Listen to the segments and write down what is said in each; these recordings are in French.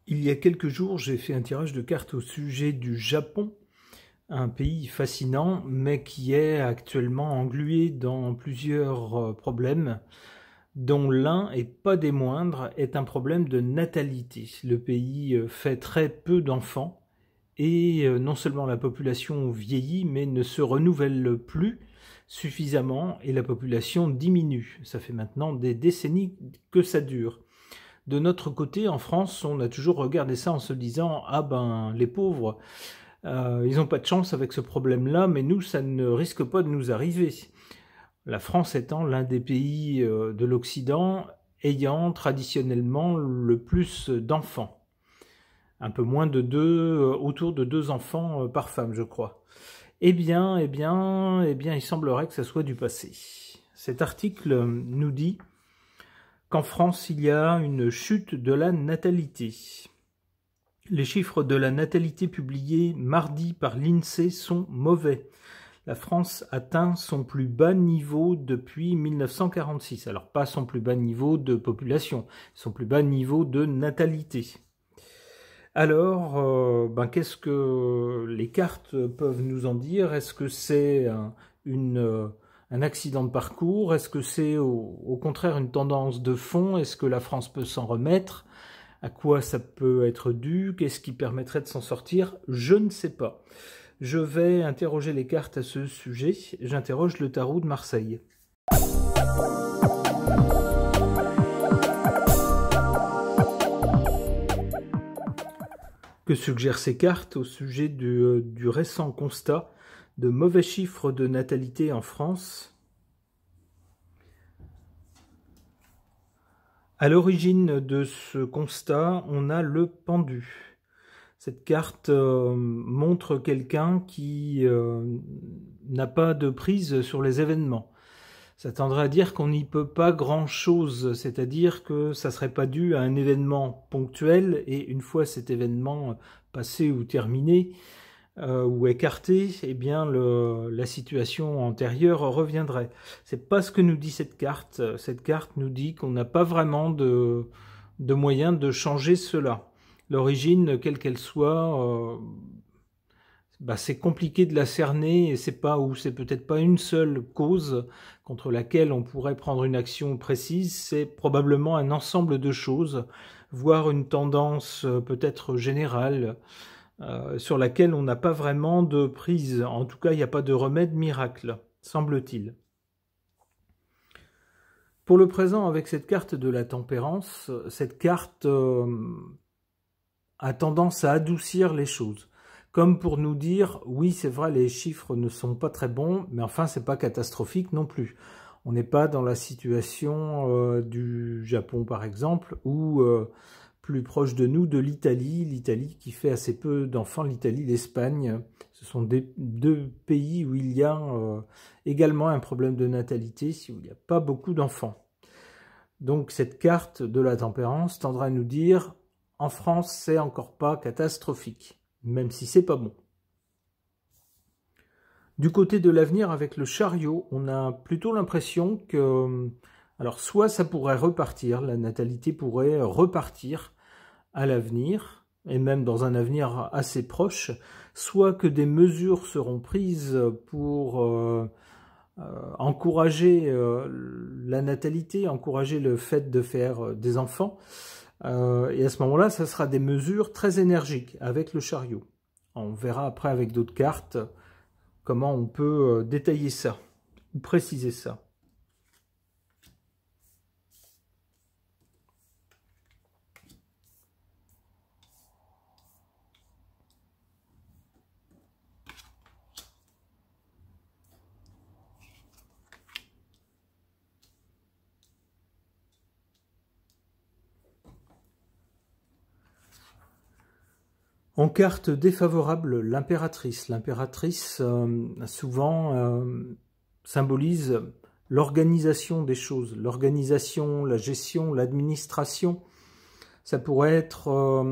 Il y a quelques jours, j'ai fait un tirage de cartes au sujet du Japon, un pays fascinant, mais qui est actuellement englué dans plusieurs problèmes, dont l'un, et pas des moindres, est un problème de natalité. Le pays fait très peu d'enfants, et non seulement la population vieillit, mais ne se renouvelle plus suffisamment, et la population diminue. Ça fait maintenant des décennies que ça dure. De notre côté, en France, on a toujours regardé ça en se disant « Ah ben, les pauvres, ils n'ont pas de chance avec ce problème-là, mais nous, ça ne risque pas de nous arriver. » La France étant l'un des pays de l'Occident ayant traditionnellement le plus d'enfants. Un peu moins de autour de 2 enfants par femme, je crois. Eh bien, il semblerait que ça soit du passé. Cet article nous dit qu'en France, il y a une chute de la natalité. Les chiffres de la natalité publiés mardi par l'INSEE sont mauvais. La France atteint son plus bas niveau depuis 1946. Alors pas son plus bas niveau de population, son plus bas niveau de natalité. Alors, qu'est-ce que les cartes peuvent nous en dire? Est-ce que c'est un accident de parcours? Est-ce que c'est au contraire une tendance de fond? Est-ce que la France peut s'en remettre? À quoi ça peut être dû? Qu'est-ce qui permettrait de s'en sortir? Je ne sais pas. Je vais interroger les cartes à ce sujet. J'interroge le tarot de Marseille. Que suggèrent ces cartes au sujet du récent constat de mauvais chiffres de natalité en France? À l'origine de ce constat, on a le pendu. Cette carte montre quelqu'un qui n'a pas de prise sur les événements. Ça tendrait à dire qu'on n'y peut pas grand-chose, c'est-à-dire que ça ne serait pas dû à un événement ponctuel, et une fois cet événement passé ou terminé, ou écarté, eh bien la situation antérieure reviendrait. C'est pas ce que nous dit cette carte. Cette carte nous dit qu'on n'a pas vraiment de moyen de changer cela. L'origine, quelle qu'elle soit, c'est compliqué de la cerner, et c'est peut-être pas une seule cause contre laquelle on pourrait prendre une action précise, c'est probablement un ensemble de choses, voire une tendance peut-être générale, sur laquelle on n'a pas vraiment de prise. En tout cas, il n'y a pas de remède miracle, semble-t-il. Pour le présent, avec cette carte de la tempérance, cette carte a tendance à adoucir les choses. Comme pour nous dire, oui, c'est vrai, les chiffres ne sont pas très bons, mais enfin, c'est pas catastrophique non plus. On n'est pas dans la situation du Japon, par exemple, ou plus proche de nous, de l'Italie qui fait assez peu d'enfants, l'Italie, l'Espagne. Ce sont deux pays où il y a également un problème de natalité, où il n'y a pas beaucoup d'enfants. Donc cette carte de la tempérance tendra à nous dire, en France, c'est encore pas catastrophique, même si c'est pas bon. Du côté de l'avenir, avec le chariot, on a plutôt l'impression que, alors soit ça pourrait repartir, la natalité pourrait repartir à l'avenir, et même dans un avenir assez proche, soit que des mesures seront prises pour encourager la natalité, encourager le fait de faire des enfants, et à ce moment-là, ça sera des mesures très énergiques avec le chariot. On verra après avec d'autres cartes comment on peut détailler ça, ou préciser ça. En carte défavorable, l'impératrice. L'impératrice, souvent, symbolise l'organisation des choses, l'organisation, la gestion, l'administration. Ça pourrait être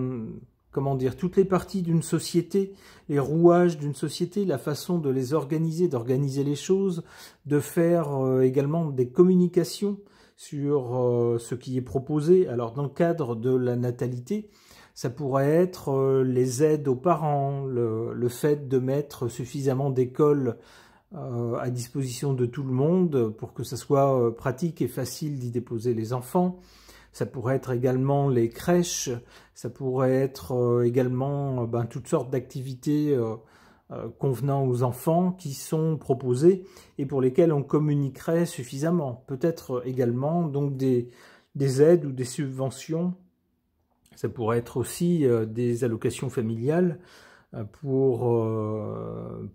comment dire, toutes les parties d'une société, les rouages d'une société, la façon de les organiser, d'organiser les choses, de faire également des communications sur ce qui est proposé. Alors dans le cadre de la natalité, ça pourrait être les aides aux parents, le fait de mettre suffisamment d'écoles à disposition de tout le monde pour que ça soit pratique et facile d'y déposer les enfants. Ça pourrait être également les crèches, ça pourrait être également toutes sortes d'activités convenant aux enfants qui sont proposées et pour lesquelles on communiquerait suffisamment. Peut-être également donc des aides ou des subventions. Ça pourrait être aussi des allocations familiales pour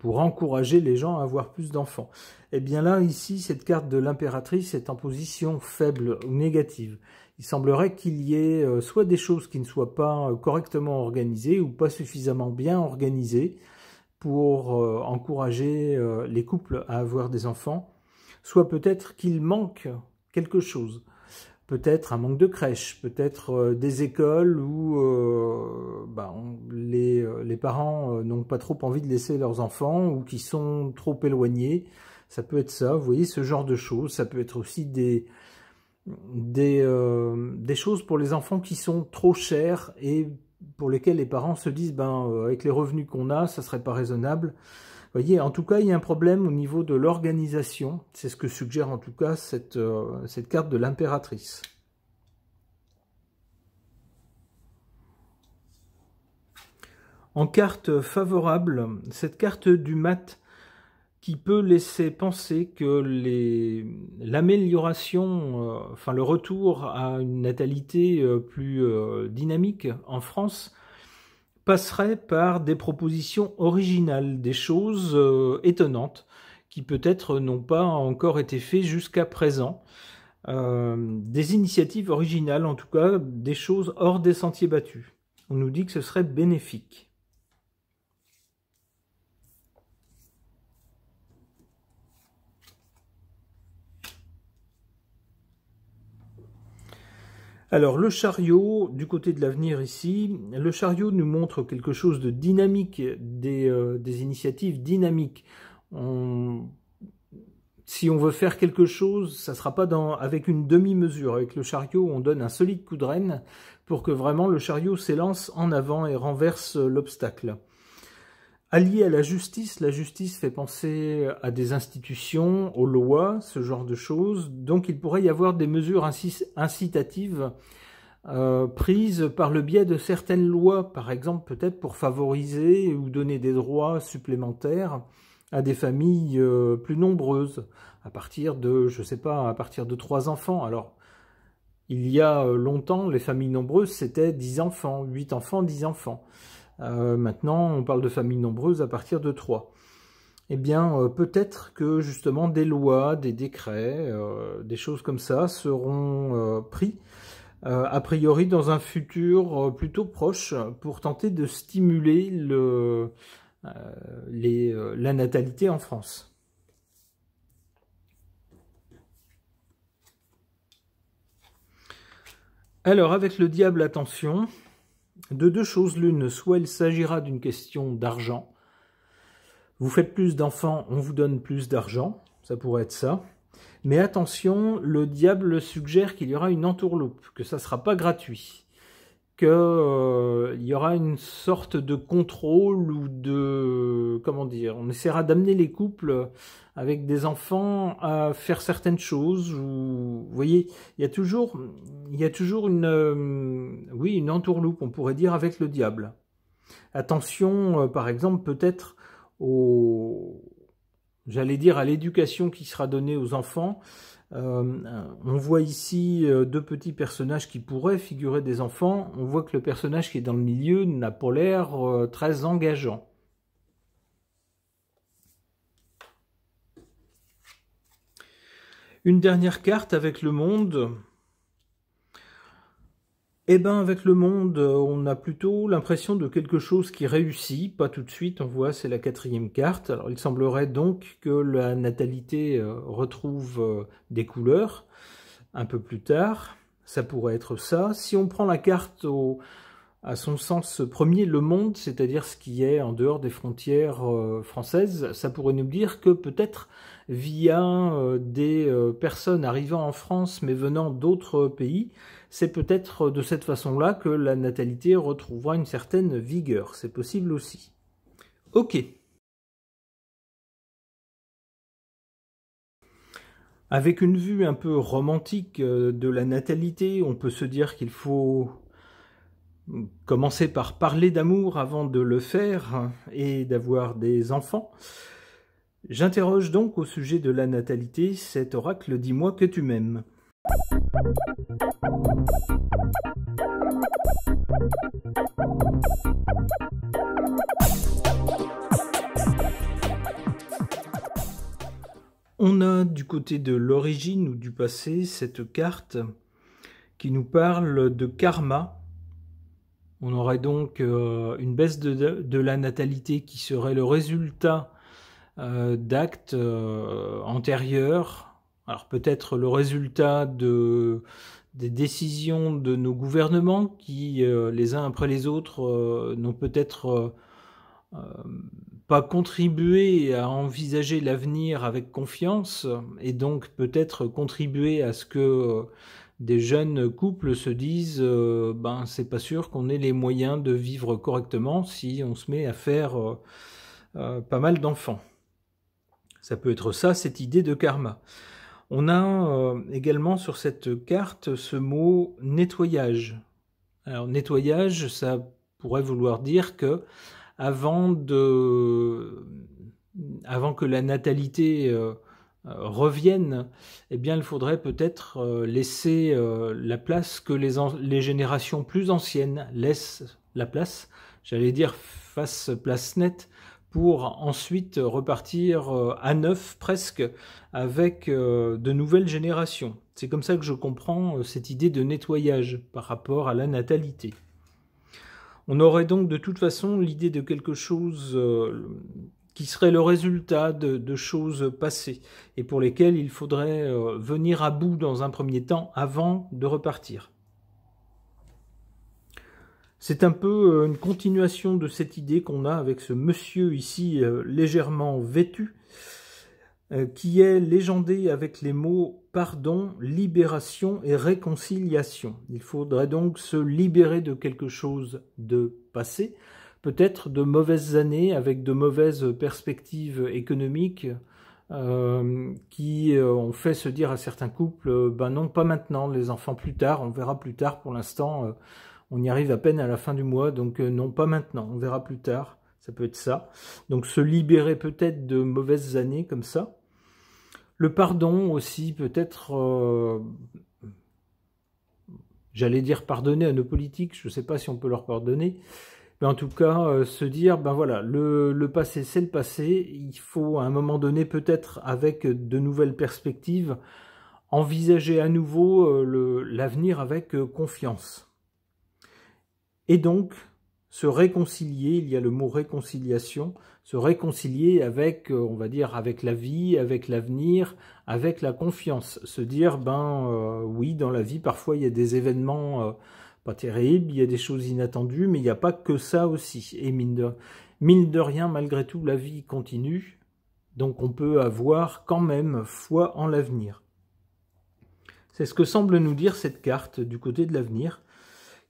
encourager les gens à avoir plus d'enfants. Et bien là, ici, cette carte de l'impératrice est en position faible ou négative. Il semblerait qu'il y ait soit des choses qui ne soient pas correctement organisées ou pas suffisamment bien organisées pour encourager les couples à avoir des enfants, soit peut-être qu'il manque quelque chose. Peut-être un manque de crèche, peut-être des écoles où les parents n'ont pas trop envie de laisser leurs enfants ou qui sont trop éloignés. Ça peut être ça, vous voyez, ce genre de choses. Ça peut être aussi des choses pour les enfants qui sont trop chères et pour lesquelles les parents se disent avec les revenus qu'on a, ça serait pas raisonnable. Vous voyez, en tout cas, il y a un problème au niveau de l'organisation. C'est ce que suggère en tout cas cette carte de l'impératrice. En carte favorable, cette carte du mat qui peut laisser penser que l'amélioration, le retour à une natalité plus dynamique en France, passerait par des propositions originales, des choses étonnantes, qui peut-être n'ont pas encore été faites jusqu'à présent. Des initiatives originales, en tout cas, des choses hors des sentiers battus. On nous dit que ce serait bénéfique. Alors le chariot, du côté de l'avenir ici, le chariot nous montre quelque chose de dynamique, des initiatives dynamiques. Si on veut faire quelque chose, ça ne sera pas avec une demi-mesure. Avec le chariot, on donne un solide coup de rêne pour que vraiment le chariot s'élance en avant et renverse l'obstacle. Allié à la justice fait penser à des institutions, aux lois, ce genre de choses. Donc il pourrait y avoir des mesures incitatives prises par le biais de certaines lois, par exemple peut-être pour favoriser ou donner des droits supplémentaires à des familles plus nombreuses, à partir de, je sais pas, à partir de 3 enfants. Alors, il y a longtemps, les familles nombreuses, c'était 10 enfants, 8 enfants, 10 enfants. Maintenant, on parle de familles nombreuses à partir de 3. Eh bien, peut-être que justement des lois, des décrets, des choses comme ça seront pris, a priori dans un futur plutôt proche, pour tenter de stimuler la natalité en France. Alors, avec le diable, attention. De 2 choses l'une, soit il s'agira d'une question d'argent. Vous faites plus d'enfants, on vous donne plus d'argent, ça pourrait être ça. Mais attention, le diable suggère qu'il y aura une entourloupe, que ça ne sera pas gratuit, qu'il y aura une sorte de contrôle ou de... comment dire, on essaiera d'amener les couples avec des enfants à faire certaines choses. Vous voyez, il y a toujours une entourloupe, on pourrait dire, avec le diable. Attention, par exemple, peut-être j'allais dire à l'éducation qui sera donnée aux enfants. On voit ici 2 petits personnages qui pourraient figurer des enfants. On voit que le personnage qui est dans le milieu n'a pas l'air très engageant. Une dernière carte avec le monde. Eh bien, avec le monde, on a plutôt l'impression de quelque chose qui réussit, pas tout de suite, on voit, c'est la 4e carte. Alors, il semblerait donc que la natalité retrouve des couleurs un peu plus tard. Ça pourrait être ça. Si on prend la carte à son sens premier, le monde, c'est-à-dire ce qui est en dehors des frontières françaises, ça pourrait nous dire que peut-être via des personnes arrivant en France mais venant d'autres pays, c'est peut-être de cette façon-là que la natalité retrouvera une certaine vigueur. C'est possible aussi. Ok. Avec une vue un peu romantique de la natalité, on peut se dire qu'il faut commencer par parler d'amour avant de le faire et d'avoir des enfants. J'interroge donc au sujet de la natalité cet oracle « Dis-moi que tu m'aimes ». On a du côté de l'origine ou du passé cette carte qui nous parle de karma. On aurait donc une baisse de la natalité qui serait le résultat d'actes antérieurs. Alors peut-être le résultat des décisions de nos gouvernements qui, les uns après les autres, n'ont peut-être pas contribué à envisager l'avenir avec confiance et donc peut-être contribué à ce que des jeunes couples se disent ben c'est pas sûr qu'on ait les moyens de vivre correctement si on se met à faire pas mal d'enfants. Ça peut être ça, cette idée de karma. On a également sur cette carte ce mot nettoyage. Alors nettoyage, ça pourrait vouloir dire que avant que la natalité revienne, eh bien, il faudrait peut-être laisser la place que les générations plus anciennes laissent la place, j'allais dire fasse place nette, pour ensuite repartir à neuf presque avec de nouvelles générations. C'est comme ça que je comprends cette idée de nettoyage par rapport à la natalité. On aurait donc de toute façon l'idée de quelque chose qui serait le résultat de choses passées et pour lesquelles il faudrait venir à bout dans un premier temps avant de repartir. C'est un peu une continuation de cette idée qu'on a avec ce monsieur ici légèrement vêtu, qui est légendé avec les mots pardon, libération et réconciliation. Il faudrait donc se libérer de quelque chose de passé, peut-être de mauvaises années avec de mauvaises perspectives économiques qui ont fait se dire à certains couples ben non, pas maintenant, les enfants plus tard, on verra plus tard, pour l'instant on y arrive à peine à la fin du mois, donc non, pas maintenant, on verra plus tard, ça peut être ça. Donc se libérer peut-être de mauvaises années comme ça. Le pardon aussi, peut-être, j'allais dire pardonner à nos politiques, je ne sais pas si on peut leur pardonner, mais en tout cas, se dire, ben voilà, le passé c'est le passé, il faut à un moment donné, peut-être avec de nouvelles perspectives, envisager à nouveau l'avenir avec confiance. Et donc, se réconcilier, il y a le mot réconciliation, se réconcilier avec, on va dire, avec la vie, avec l'avenir, avec la confiance. Se dire, oui, dans la vie, parfois, il y a des événements pas terribles, il y a des choses inattendues, mais il n'y a pas que ça aussi. Et mine de rien, malgré tout, la vie continue, donc on peut avoir quand même foi en l'avenir. C'est ce que semble nous dire cette carte du côté de l'avenir,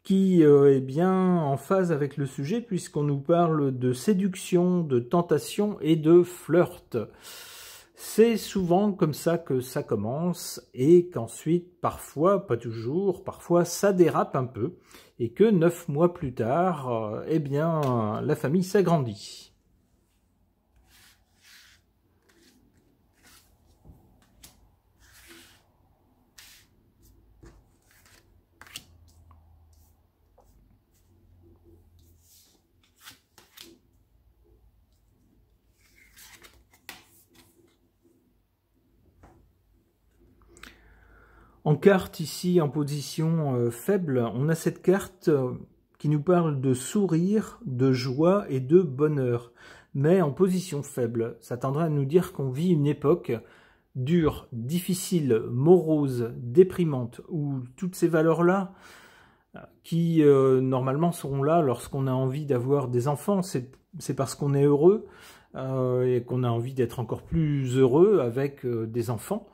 qui est bien en phase avec le sujet puisqu'on nous parle de séduction, de tentation et de flirt. C'est souvent comme ça que ça commence et qu'ensuite, parfois, pas toujours, parfois ça dérape un peu et que 9 mois plus tard, eh bien, la famille s'agrandit. En carte ici, en position faible, on a cette carte qui nous parle de sourire, de joie et de bonheur. Mais en position faible, ça tendrait à nous dire qu'on vit une époque dure, difficile, morose, déprimante, où toutes ces valeurs-là qui normalement seront là lorsqu'on a envie d'avoir des enfants. C'est parce qu'on est heureux et qu'on a envie d'être encore plus heureux avec des enfants.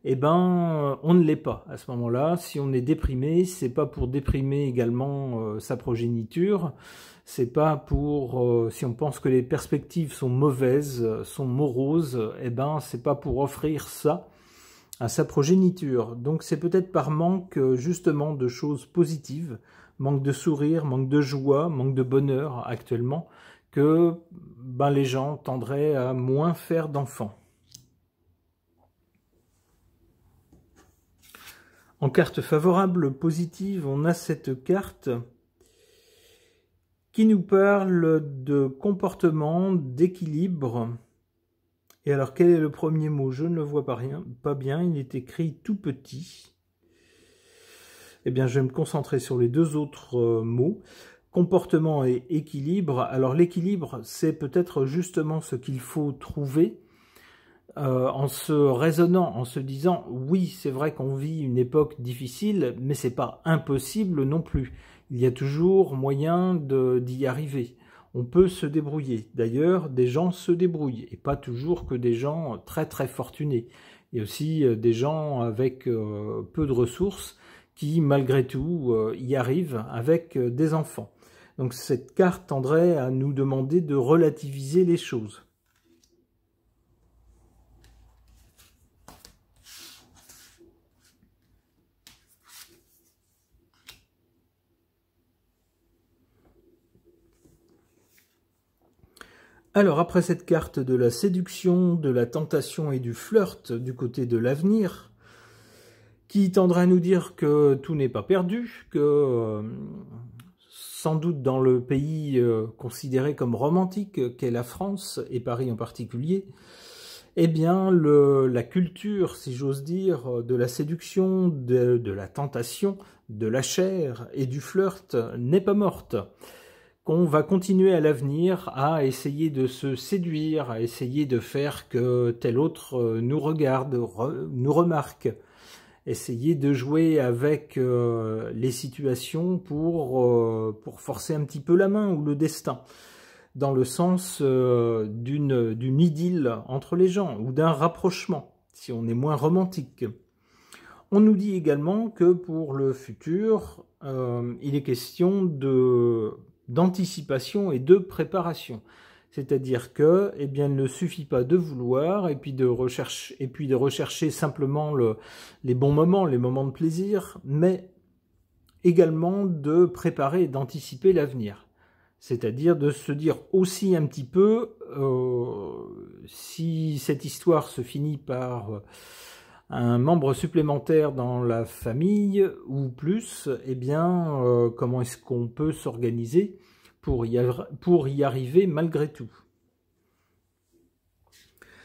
Eh ben, on ne l'est pas à ce moment-là. Si on est déprimé, c'est pas pour déprimer également sa progéniture. C'est pas pour si on pense que les perspectives sont mauvaises, sont moroses. Eh ben, c'est pas pour offrir ça à sa progéniture. Donc c'est peut-être par manque justement de choses positives, manque de sourire, manque de joie, manque de bonheur actuellement, que les gens tendraient à moins faire d'enfants. En carte favorable positive, on a cette carte qui nous parle de comportement, d'équilibre. Et alors, quel est le premier mot? Je ne le vois pas bien, il est écrit tout petit. Eh bien, je vais me concentrer sur les deux autres mots. Comportement et équilibre. Alors, l'équilibre, c'est peut-être justement ce qu'il faut trouver en se raisonnant, en se disant, oui, c'est vrai qu'on vit une époque difficile, mais c'est pas impossible non plus. Il y a toujours moyen d'y arriver. On peut se débrouiller. D'ailleurs, des gens se débrouillent, et pas toujours que des gens très très fortunés. Il y a aussi des gens avec peu de ressources qui, malgré tout, y arrivent avec des enfants. Donc cette carte tendrait à nous demander de relativiser les choses. Alors, après cette carte de la séduction, de la tentation et du flirt du côté de l'avenir, qui tendra à nous dire que tout n'est pas perdu, que sans doute dans le pays considéré comme romantique qu'est la France, et Paris en particulier, eh bien, la culture, si j'ose dire, de la séduction, de la tentation, de la chair et du flirt n'est pas morte. Qu'on va continuer à l'avenir à essayer de se séduire, à essayer de faire que tel autre nous regarde, nous remarque, essayer de jouer avec les situations pour forcer un petit peu la main ou le destin, dans le sens d'une idylle entre les gens ou d'un rapprochement, si on est moins romantique. On nous dit également que pour le futur, il est question d'anticipation et de préparation. C'est-à-dire que, eh bien, il ne suffit pas de vouloir et puis de rechercher simplement les bons moments, les moments de plaisir, mais également de préparer et d'anticiper l'avenir. C'est-à-dire de se dire aussi un petit peu, si cette histoire se finit par un membre supplémentaire dans la famille ou plus, eh bien, comment est-ce qu'on peut s'organiser pour y arriver malgré tout?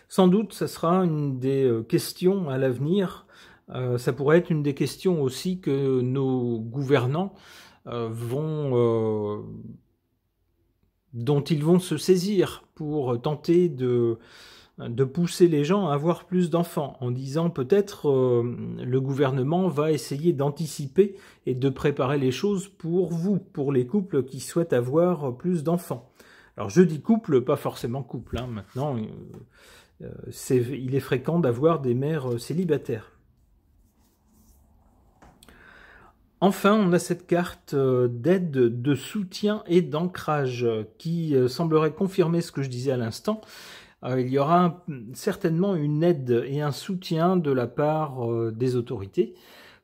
Sans doute, ça sera une des questions à l'avenir. Ça pourrait être une des questions aussi que nos gouvernants dont ils vont se saisir pour tenter de pousser les gens à avoir plus d'enfants, en disant peut-être le gouvernement va essayer d'anticiper et de préparer les choses pour vous, pour les couples qui souhaitent avoir plus d'enfants. Alors je dis couple, pas forcément couple, hein. Maintenant il est fréquent d'avoir des mères célibataires. Enfin, on a cette carte d'aide, de soutien et d'ancrage qui semblerait confirmer ce que je disais à l'instant. Il y aura certainement une aide et un soutien de la part des autorités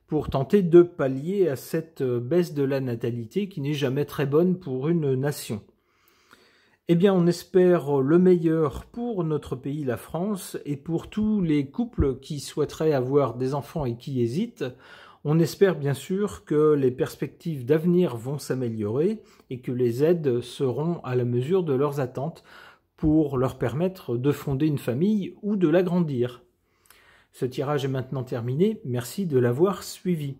pour tenter de pallier à cette baisse de la natalité qui n'est jamais très bonne pour une nation. Eh bien, on espère le meilleur pour notre pays, la France, et pour tous les couples qui souhaiteraient avoir des enfants et qui hésitent. On espère bien sûr que les perspectives d'avenir vont s'améliorer et que les aides seront à la mesure de leurs attentes pour leur permettre de fonder une famille ou de l'agrandir. Ce tirage est maintenant terminé, merci de l'avoir suivi.